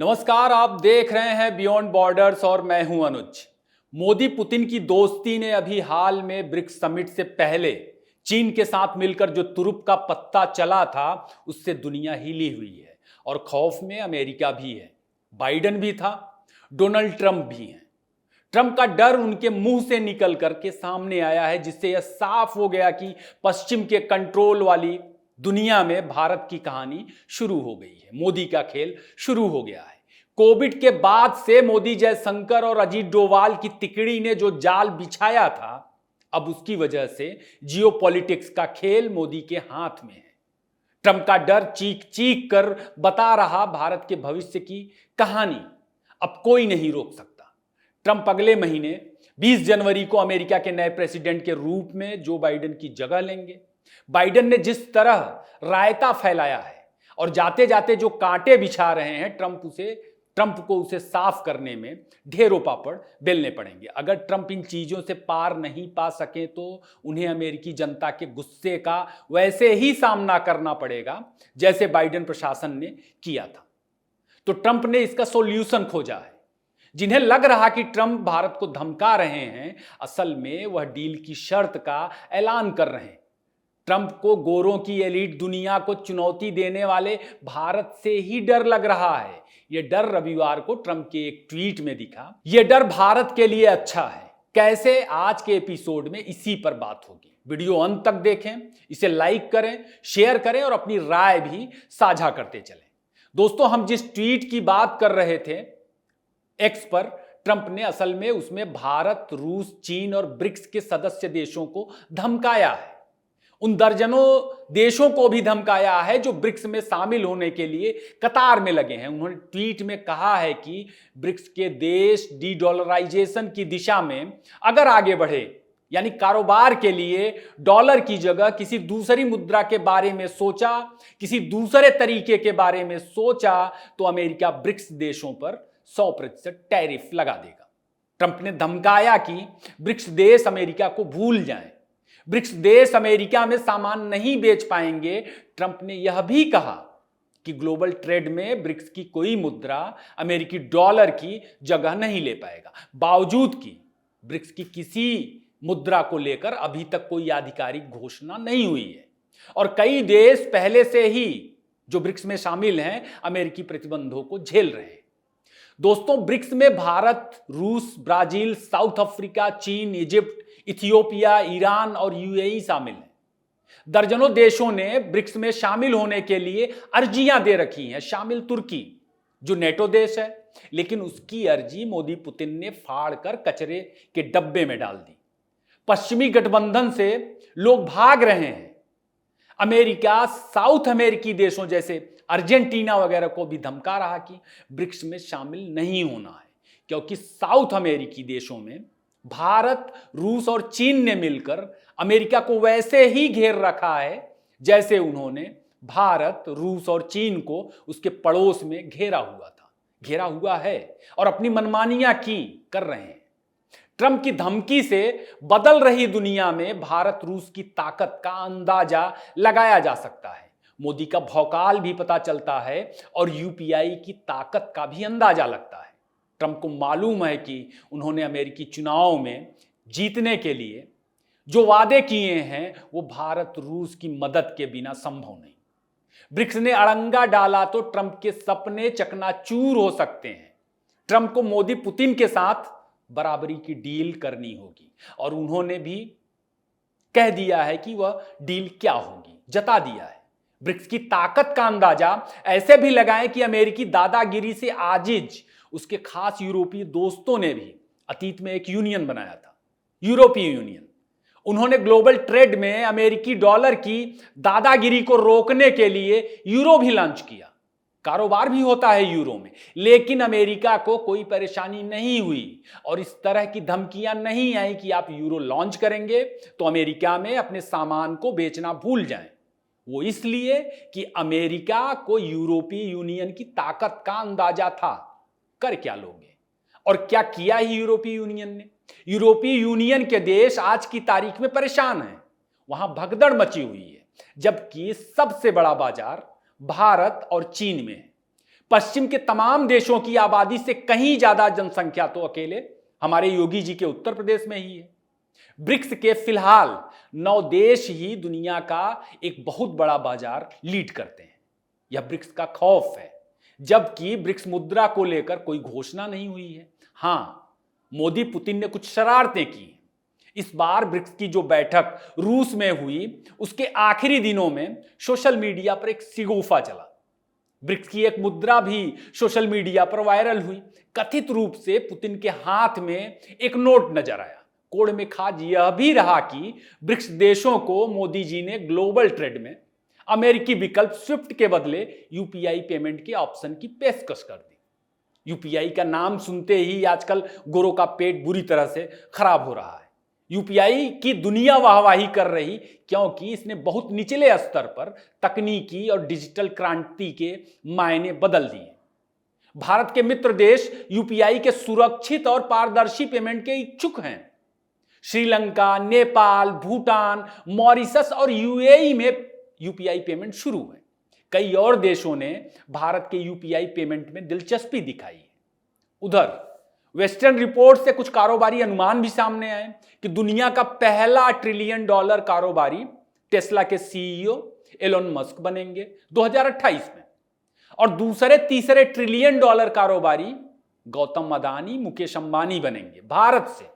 नमस्कार, आप देख रहे हैं बियॉन्ड बॉर्डर्स और मैं हूं अनुज। मोदी पुतिन की दोस्ती ने अभी हाल में ब्रिक्स समिट से पहले चीन के साथ मिलकर जो तुरुप का पत्ता चला था उससे दुनिया हिली हुई है और खौफ में अमेरिका भी है। बाइडेन भी था, डोनाल्ड ट्रंप भी हैं। ट्रंप का डर उनके मुंह से निकल करके सामने आया है, जिससे यह साफ हो गया कि पश्चिम के कंट्रोल वाली दुनिया में भारत की कहानी शुरू हो गई है। मोदी का खेल शुरू हो गया है। कोविड के बाद से मोदी जयशंकर और अजीत डोभाल की तिकड़ी ने जो जाल बिछाया था, अब उसकी वजह से जियोपॉलिटिक्स का खेल मोदी के हाथ में है। ट्रंप का डर चीख चीख कर बता रहा भारत के भविष्य की कहानी अब कोई नहीं रोक सकता। ट्रंप अगले महीने 20 जनवरी को अमेरिका के नए प्रेसिडेंट के रूप में जो बाइडेन की जगह लेंगे। बाइडेन ने जिस तरह रायता फैलाया है और जाते जाते जो कांटे बिछा रहे हैं, ट्रंप को उसे साफ करने में ढेरों पापड़ बेलने पड़ेंगे। अगर ट्रंप इन चीजों से पार नहीं पा सके तो उन्हें अमेरिकी जनता के गुस्से का वैसे ही सामना करना पड़ेगा जैसे बाइडेन प्रशासन ने किया था। तो ट्रंप ने इसका सॉल्यूशन खोजा है। जिन्हें लग रहा कि ट्रंप भारत को धमका रहे हैं, असल में वह डील की शर्त का ऐलान कर रहे हैं। ट्रंप को गोरों की एलीट दुनिया को चुनौती देने वाले भारत से ही डर लग रहा है। यह डर रविवार को ट्रंप के एक ट्वीट में दिखा। यह डर भारत के लिए अच्छा है। कैसे? आज के एपिसोड में इसी पर बात होगी। वीडियो अंत तक देखें, इसे लाइक करें, शेयर करें और अपनी राय भी साझा करते चलें। दोस्तों, हम जिस ट्वीट की बात कर रहे थे एक्स पर, ट्रंप ने असल में उसमें भारत, रूस, चीन और ब्रिक्स के सदस्य देशों को धमकाया है। उन दर्जनों देशों को भी धमकाया है जो ब्रिक्स में शामिल होने के लिए कतार में लगे हैं। उन्होंने ट्वीट में कहा है कि ब्रिक्स के देश डी-डॉलराइजेशन की दिशा में अगर आगे बढ़े, यानी कारोबार के लिए डॉलर की जगह किसी दूसरी मुद्रा के बारे में सोचा, किसी दूसरे तरीके के बारे में सोचा, तो अमेरिका ब्रिक्स देशों पर 100% टैरिफ लगा देगा। ट्रंप ने धमकाया कि ब्रिक्स देश अमेरिका को भूल जाएं, ब्रिक्स देश अमेरिका में सामान नहीं बेच पाएंगे। ट्रंप ने यह भी कहा कि ग्लोबल ट्रेड में ब्रिक्स की कोई मुद्रा अमेरिकी डॉलर की जगह नहीं ले पाएगा, बावजूद कि ब्रिक्स की किसी मुद्रा को लेकर अभी तक कोई आधिकारिक घोषणा नहीं हुई है और कई देश पहले से ही जो ब्रिक्स में शामिल हैं अमेरिकी प्रतिबंधों को झेल रहे हैं। दोस्तों, ब्रिक्स में भारत, रूस, ब्राजील, साउथ अफ्रीका, चीन, इजिप्ट, इथियोपिया, ईरान और यूएई शामिल हैं। दर्जनों देशों ने ब्रिक्स में शामिल होने के लिए अर्जियां दे रखी हैं, शामिल तुर्की जो नेटो देश है, लेकिन उसकी अर्जी मोदी पुतिन ने फाड़कर कचरे के डब्बे में डाल दी। पश्चिमी गठबंधन से लोग भाग रहे हैं। अमेरिका साउथ अमेरिकी देशों जैसे अर्जेंटीना वगैरह को भी धमका रहा कि ब्रिक्स में शामिल नहीं होना है, क्योंकि साउथ अमेरिकी देशों में भारत, रूस और चीन ने मिलकर अमेरिका को वैसे ही घेर रखा है जैसे उन्होंने भारत, रूस और चीन को उसके पड़ोस में घेरा हुआ है और अपनी मनमानियां कर रहे हैं। ट्रंप की धमकी से बदल रही दुनिया में भारत, रूस की ताकत का अंदाजा लगाया जा सकता है। मोदी का भौकाल भी पता चलता है और यूपीआई की ताकत का भी अंदाजा लगता है। ट्रंप को मालूम है कि उन्होंने अमेरिकी चुनाव में जीतने के लिए जो वादे किए हैं वो भारत, रूस की मदद के बिना संभव नहीं। ब्रिक्स ने अड़ंगा डाला तो ट्रंप के सपने चकनाचूर हो सकते हैं। ट्रंप को मोदी पुतिन के साथ बराबरी की डील करनी होगी और उन्होंने भी कह दिया है कि वह डील क्या होगी, जता दिया है। ब्रिक्स की ताकत का अंदाजा ऐसे भी लगाएं कि अमेरिकी दादागिरी से आजिज उसके खास यूरोपीय दोस्तों ने भी अतीत में एक यूनियन बनाया था, यूरोपीय यूनियन। उन्होंने ग्लोबल ट्रेड में अमेरिकी डॉलर की दादागिरी को रोकने के लिए यूरो भी लॉन्च किया। कारोबार भी होता है यूरो में, लेकिन अमेरिका को कोई परेशानी नहीं हुई और इस तरह की धमकियां नहीं आई कि आप यूरो लॉन्च करेंगे तो अमेरिका में अपने सामान को बेचना भूल जाएं। वो इसलिए कि अमेरिका को यूरोपीय यूनियन की ताकत का अंदाजा था। कर क्या लोगे? और क्या किया ही यूरोपीय यूनियन ने? यूरोपीय यूनियन के देश आज की तारीख में परेशान हैं, वहां भगदड़ मची हुई है, जबकि सबसे बड़ा बाजार भारत और चीन में है। पश्चिम के तमाम देशों की आबादी से कहीं ज्यादा जनसंख्या तो अकेले हमारे योगी जी के उत्तर प्रदेश में ही है। ब्रिक्स के फिलहाल 9 देश ही दुनिया का एक बहुत बड़ा बाजार लीड करते हैं। यह ब्रिक्स का खौफ है, जबकि ब्रिक्स मुद्रा को लेकर कोई घोषणा नहीं हुई है। हां, मोदी पुतिन ने कुछ शरारतें की। इस बार ब्रिक्स की जो बैठक रूस में हुई, उसके आखिरी दिनों में सोशल मीडिया पर एक शिगूफा चला। ब्रिक्स की एक मुद्रा भी सोशल मीडिया पर वायरल हुई। कथित रूप से पुतिन के हाथ में एक नोट नजर आया। कोड में खास यह भी रहा कि ब्रिक्स देशों को मोदी जी ने ग्लोबल ट्रेड में अमेरिकी विकल्प स्विफ्ट के बदले यूपीआई पेमेंट के ऑप्शन की पेशकश कर दी। यूपीआई का नाम सुनते ही आजकल गोरों का पेट बुरी तरह से खराब हो रहा है। यूपीआई की दुनिया वाहवाही कर रही, क्योंकि इसने बहुत निचले स्तर पर तकनीकी और डिजिटल क्रांति के मायने बदल दिए। भारत के मित्र देश यूपीआई के सुरक्षित और पारदर्शी पेमेंट के इच्छुक हैं। श्रीलंका, नेपाल, भूटान, मॉरिशस और यूएई में यूपीआई पेमेंट शुरू है। कई और देशों ने भारत के यूपीआई पेमेंट में दिलचस्पी दिखाई है। उधर वेस्टर्न रिपोर्ट से कुछ कारोबारी अनुमान भी सामने आए कि दुनिया का पहला $1 ट्रिलियन कारोबारी टेस्ला के सीईओ एलोन मस्क बनेंगे 2028 में, और दूसरे तीसरे $1 ट्रिलियन कारोबारी गौतम अदानी, मुकेश अंबानी बनेंगे भारत से।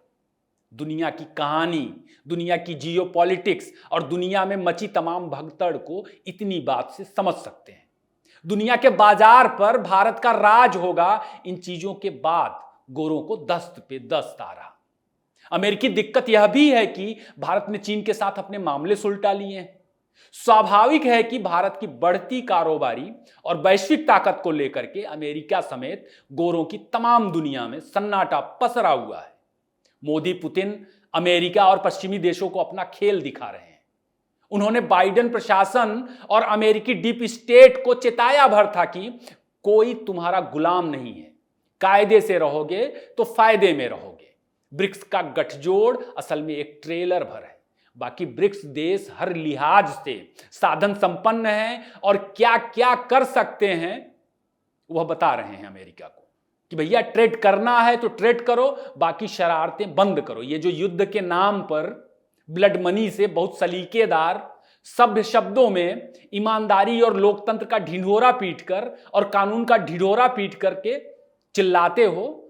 दुनिया की कहानी, दुनिया की जियोपॉलिटिक्स और दुनिया में मची तमाम भगदड़ को इतनी बात से समझ सकते हैं। दुनिया के बाजार पर भारत का राज होगा। इन चीजों के बाद गोरों को दस्त पे दस्त आ रहा। अमेरिकी दिक्कत यह भी है कि भारत ने चीन के साथ अपने मामले सुलटा लिए हैं। स्वाभाविक है कि भारत की बढ़ती कारोबारी और वैश्विक ताकत को लेकर के अमेरिका समेत गोरों की तमाम दुनिया में सन्नाटा पसरा हुआ है। मोदी पुतिन अमेरिका और पश्चिमी देशों को अपना खेल दिखा रहे हैं। उन्होंने बाइडेन प्रशासन और अमेरिकी डीप स्टेट को चेताया भर था कि कोई तुम्हारा गुलाम नहीं है, कायदे से रहोगे तो फायदे में रहोगे। ब्रिक्स का गठजोड़ असल में एक ट्रेलर भर है। बाकी ब्रिक्स देश हर लिहाज से साधन संपन्न हैं और क्या क्या कर सकते हैं वह बता रहे हैं अमेरिका को कि भैया ट्रेड करना है तो ट्रेड करो, बाकी शरारतें बंद करो। ये जो युद्ध के नाम पर ब्लड मनी से बहुत सलीकेदार सभ्य शब्दों में ईमानदारी और लोकतंत्र का ढिंढोरा पीटकर और कानून का ढिंढोरा पीट करके चिल्लाते हो,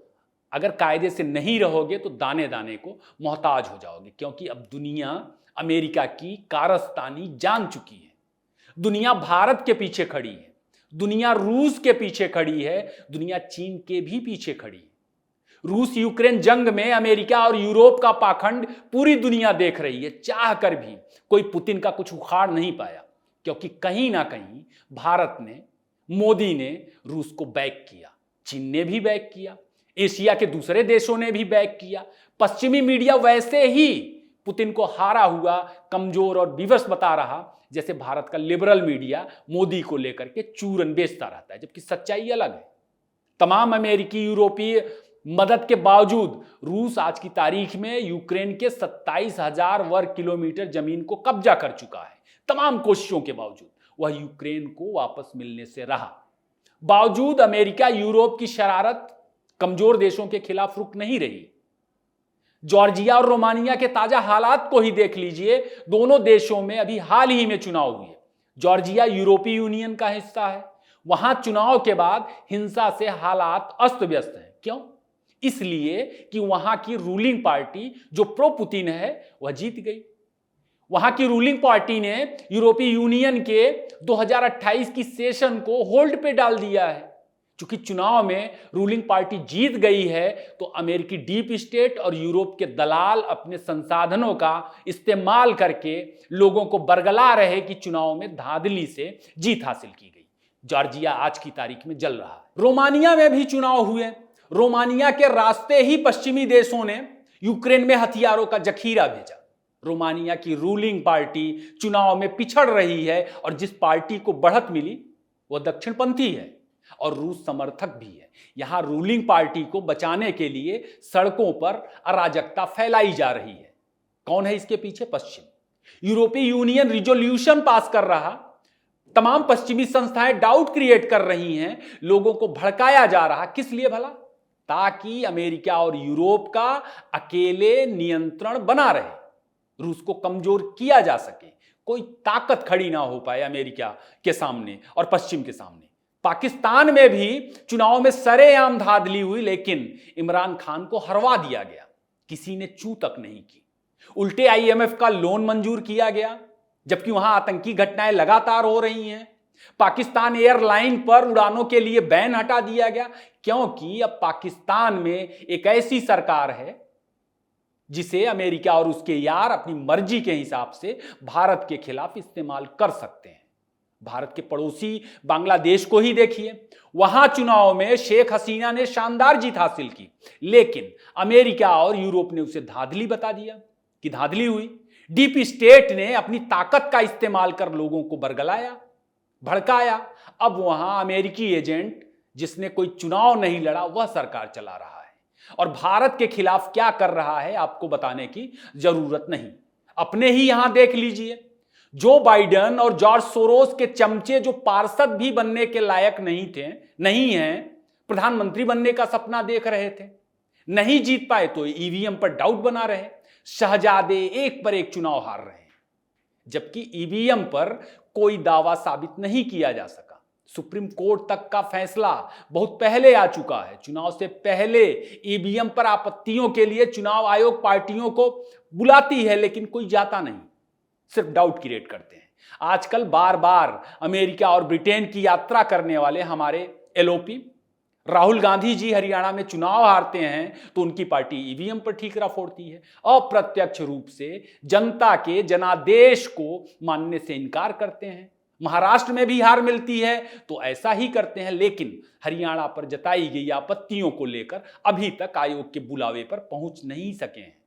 अगर कायदे से नहीं रहोगे तो दाने दाने को मोहताज हो जाओगे। क्योंकि अब दुनिया अमेरिका की कारस्तानी जान चुकी है। दुनिया भारत के पीछे खड़ी है, दुनिया रूस के पीछे खड़ी है, दुनिया चीन के भी पीछे खड़ी है। रूस यूक्रेन जंग में अमेरिका और यूरोप का पाखंड पूरी दुनिया देख रही है। चाह कर भी कोई पुतिन का कुछ उखाड़ नहीं पाया, क्योंकि कहीं ना कहीं भारत ने, मोदी ने रूस को बैक किया, चीन ने भी बैक किया, एशिया के दूसरे देशों ने भी बैक किया। पश्चिमी मीडिया वैसे ही पुतिन को हारा हुआ, कमजोर और विवश बता रहा, जैसे भारत का लिबरल मीडिया मोदी को लेकर के चूरन बेचता रहता है, जबकि सच्चाई अलग है। तमाम अमेरिकी यूरोपीय मदद के बावजूद रूस आज की तारीख में यूक्रेन के 27,000 वर्ग किलोमीटर जमीन को कब्जा कर चुका है। तमाम कोशिशों के बावजूद वह यूक्रेन को वापस मिलने से रहा। बावजूद अमेरिका यूरोप की शरारत कमजोर देशों के खिलाफ रुक नहीं रही। जॉर्जिया और रोमानिया के ताजा हालात को ही देख लीजिए। दोनों देशों में अभी हाल ही में चुनाव हुए। जॉर्जिया यूरोपीय यूनियन का हिस्सा है। वहां चुनाव के बाद हिंसा से हालात अस्त व्यस्त हैं। क्यों? इसलिए कि वहां की रूलिंग पार्टी जो प्रो पुतिन है वह जीत गई। वहां की रूलिंग पार्टी ने यूरोपीय यूनियन के 2028 की सेशन को होल्ड पे डाल दिया है। चूंकि चुनाव में रूलिंग पार्टी जीत गई है तो अमेरिकी डीप स्टेट और यूरोप के दलाल अपने संसाधनों का इस्तेमाल करके लोगों को बरगला रहे कि चुनाव में धांधली से जीत हासिल की गई। जॉर्जिया आज की तारीख में जल रहा है। रोमानिया में भी चुनाव हुए। रोमानिया के रास्ते ही पश्चिमी देशों ने यूक्रेन में हथियारों का जखीरा भेजा। रोमानिया की रूलिंग पार्टी चुनाव में पिछड़ रही है और जिस पार्टी को बढ़त मिली वह दक्षिणपंथी है और रूस समर्थक भी है। यहां रूलिंग पार्टी को बचाने के लिए सड़कों पर अराजकता फैलाई जा रही है। कौन है इसके पीछे? पश्चिम। यूरोपीय यूनियन रिजोल्यूशन पास कर रहा तमाम पश्चिमी संस्थाएं डाउट क्रिएट कर रही हैं, लोगों को भड़काया जा रहा, किस लिए भला? ताकि अमेरिका और यूरोप का अकेले नियंत्रण बना रहे, रूस को कमजोर किया जा सके, कोई ताकत खड़ी ना हो पाए अमेरिका के सामने और पश्चिम के सामने। पाकिस्तान में भी चुनाव में सरेआम धांधली हुई, लेकिन इमरान खान को हरवा दिया गया, किसी ने चू तक नहीं की। उल्टे आईएमएफ का लोन मंजूर किया गया, जबकि वहां आतंकी घटनाएं लगातार हो रही हैं। पाकिस्तान एयरलाइन पर उड़ानों के लिए बैन हटा दिया गया, क्योंकि अब पाकिस्तान में एक ऐसी सरकार है जिसे अमेरिका और उसके यार अपनी मर्जी के हिसाब से भारत के खिलाफ इस्तेमाल कर सकते हैं। भारत के पड़ोसी बांग्लादेश को ही देखिए, वहां चुनाव में शेख हसीना ने शानदार जीत हासिल की, लेकिन अमेरिका और यूरोप ने उसे धांधली बता दिया कि धांधली हुई। डीप स्टेट ने अपनी ताकत का इस्तेमाल कर लोगों को बरगलाया, भड़काया। अब वहां अमेरिकी एजेंट जिसने कोई चुनाव नहीं लड़ा वह सरकार चला रहा है, और भारत के खिलाफ क्या कर रहा है आपको बताने की जरूरत नहीं। अपने ही यहां देख लीजिए, जो बाइडेन और जॉर्ज सोरोस के चमचे जो पार्षद भी बनने के लायक नहीं हैं, प्रधानमंत्री बनने का सपना देख रहे थे, नहीं जीत पाए तो ईवीएम पर डाउट बना रहे, शहजादे एक पर एक चुनाव हार रहे हैं, जबकि ईवीएम पर कोई दावा साबित नहीं किया जा सका। सुप्रीम कोर्ट तक का फैसला बहुत पहले आ चुका है। चुनाव से पहले ईवीएम पर आपत्तियों के लिए चुनाव आयोग पार्टियों को बुलाती है, लेकिन कोई जाता नहीं, सिर्फ डाउट क्रिएट करते हैं। आजकल बार बार अमेरिका और ब्रिटेन की यात्रा करने वाले हमारे एलओपी राहुल गांधी जी हरियाणा में चुनाव हारते हैं तो उनकी पार्टी ईवीएम पर ठीकरा फोड़ती है, अप्रत्यक्ष रूप से जनता के जनादेश को मानने से इनकार करते हैं। महाराष्ट्र में भी हार मिलती है तो ऐसा ही करते हैं, लेकिन हरियाणा पर जताई गई आपत्तियों को लेकर अभी तक आयोग के बुलावे पर पहुंच नहीं सके हैं।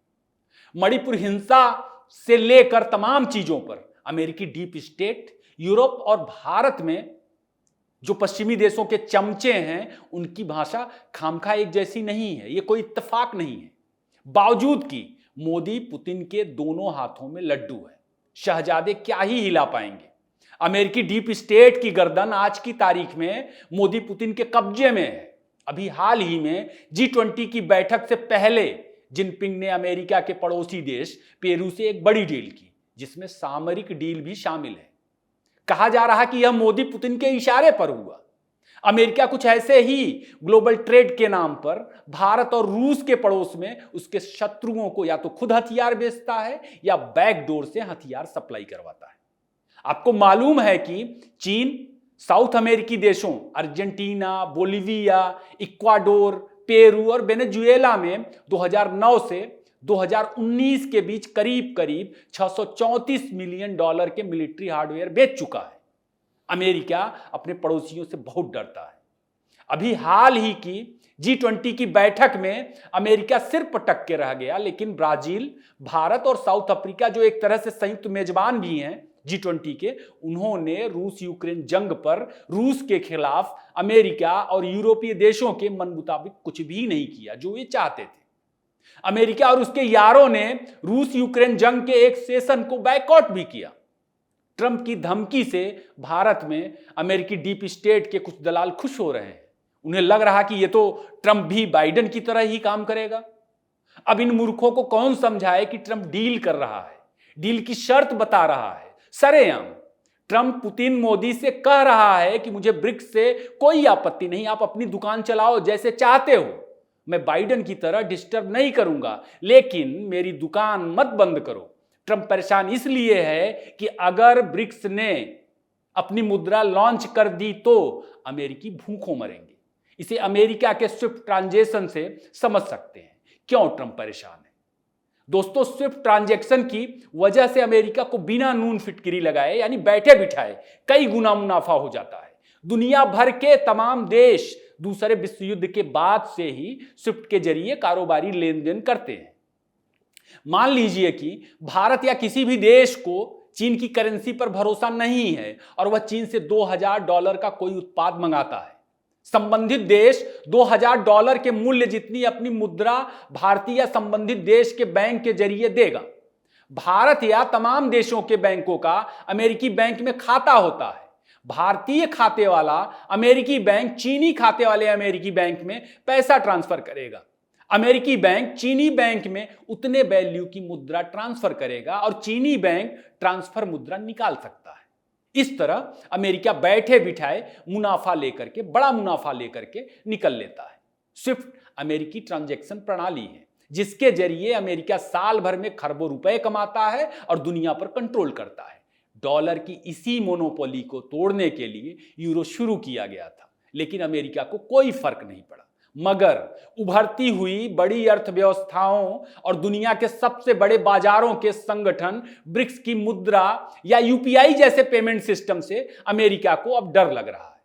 मणिपुर हिंसा से लेकर तमाम चीजों पर अमेरिकी डीप स्टेट, यूरोप और भारत में जो पश्चिमी देशों के चमचे हैं, उनकी भाषा खामखा एक जैसी नहीं है, ये कोई इत्तेफाक नहीं है। बावजूद कि मोदी पुतिन के दोनों हाथों में लड्डू है, शहजादे क्या ही हिला पाएंगे। अमेरिकी डीप स्टेट की गर्दन आज की तारीख में मोदी पुतिन के कब्जे में है। अभी हाल ही में G20 की बैठक से पहले जिनपिंग ने अमेरिका के पड़ोसी देश पेरू से एक बड़ी डील की, जिसमें सामरिक डील भी शामिल है। कहा जा रहा कि यह मोदी पुतिन के इशारे पर हुआ। अमेरिका कुछ ऐसे ही ग्लोबल ट्रेड के नाम पर भारत और रूस के पड़ोस में उसके शत्रुओं को या तो खुद हथियार बेचता है या बैकडोर से हथियार सप्लाई करवाता है। आपको मालूम है कि चीन साउथ अमेरिकी देशों अर्जेंटीना, बोलिविया, इक्वाडोर, पेरू और वेनेजुएला में 2009 से 2019 के बीच करीब करीब $634 मिलियन के मिलिट्री हार्डवेयर बेच चुका है। अमेरिका अपने पड़ोसियों से बहुत डरता है। अभी हाल ही की G20 की बैठक में अमेरिका सिर पटक के रह गया, लेकिन ब्राजील, भारत और साउथ अफ्रीका जो एक तरह से संयुक्त मेजबान भी हैं G20 के, उन्होंने रूस यूक्रेन जंग पर रूस के खिलाफ अमेरिका और यूरोपीय देशों के मन मुताबिक कुछ भी नहीं किया जो वे चाहते थे। अमेरिका और उसके यारों ने रूस यूक्रेन जंग के एक सेशन को बायकॉट भी किया। ट्रंप की धमकी से भारत में अमेरिकी डीप स्टेट के कुछ दलाल खुश हो रहे हैं। उन्हें लग रहा कि यह तो ट्रंप भी बाइडेन की तरह ही काम करेगा। अब इन मूर्खों को कौन समझाए कि ट्रंप डील कर रहा है, डील की शर्त बता रहा है सरेआम। ट्रंप पुतिन मोदी से कह रहा है कि मुझे ब्रिक्स से कोई आपत्ति नहीं, आप अपनी दुकान चलाओ जैसे चाहते हो, मैं बाइडेन की तरह डिस्टर्ब नहीं करूंगा, लेकिन मेरी दुकान मत बंद करो। ट्रंप परेशान इसलिए है कि अगर ब्रिक्स ने अपनी मुद्रा लॉन्च कर दी तो अमेरिकी भूखों मरेंगे। इसे अमेरिका के स्विफ्ट ट्रांजैक्शन से समझ सकते हैं क्यों ट्रंप परेशान है। दोस्तों, स्विफ्ट ट्रांजैक्शन की वजह से अमेरिका को बिना नून फिटकिरी लगाए यानी बैठे बिठाए कई गुना मुनाफा हो जाता है। दुनिया भर के तमाम देश दूसरे विश्व युद्ध के बाद से ही स्विफ्ट के जरिए कारोबारी लेन देन करते हैं। मान लीजिए कि भारत या किसी भी देश को चीन की करेंसी पर भरोसा नहीं है और वह चीन से $2000 का कोई उत्पाद मंगाता है। संबंधित देश $2000 के मूल्य जितनी अपनी मुद्रा भारतीय या संबंधित देश के बैंक के जरिए देगा। भारत या तमाम देशों के बैंकों का अमेरिकी बैंक में खाता होता है। भारतीय खाते वाला अमेरिकी बैंक चीनी खाते वाले अमेरिकी बैंक में पैसा ट्रांसफर करेगा। अमेरिकी बैंक चीनी बैंक में उतने वैल्यू की मुद्रा ट्रांसफर करेगा और चीनी बैंक ट्रांसफर मुद्रा निकाल सकता है। इस तरह अमेरिका बैठे बिठाए मुनाफा लेकर के, बड़ा मुनाफा लेकर के निकल लेता है। स्विफ्ट अमेरिकी ट्रांजैक्शन प्रणाली है जिसके जरिए अमेरिका साल भर में खरबों रुपए कमाता है और दुनिया पर कंट्रोल करता है। डॉलर की इसी मोनोपोली को तोड़ने के लिए यूरो शुरू किया गया था, लेकिन अमेरिका को कोई फर्क नहीं पड़ा। मगर उभरती हुई बड़ी अर्थव्यवस्थाओं और दुनिया के सबसे बड़े बाजारों के संगठन ब्रिक्स की मुद्रा या यूपीआई जैसे पेमेंट सिस्टम से अमेरिका को अब डर लग रहा है।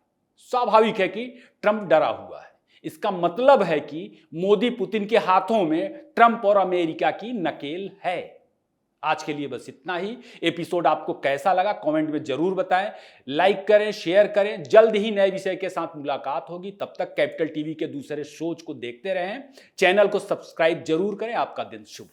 स्वाभाविक है कि ट्रंप डरा हुआ है। इसका मतलब है कि मोदी पुतिन के हाथों में ट्रंप और अमेरिका की नकेल है। आज के लिए बस इतना ही। एपिसोड आपको कैसा लगा कमेंट में जरूर बताएं, लाइक करें, शेयर करें। जल्द ही नए विषय के साथ मुलाकात होगी। तब तक कैपिटल टीवी के दूसरे शोज को देखते रहें, चैनल को सब्सक्राइब जरूर करें। आपका दिन शुभ।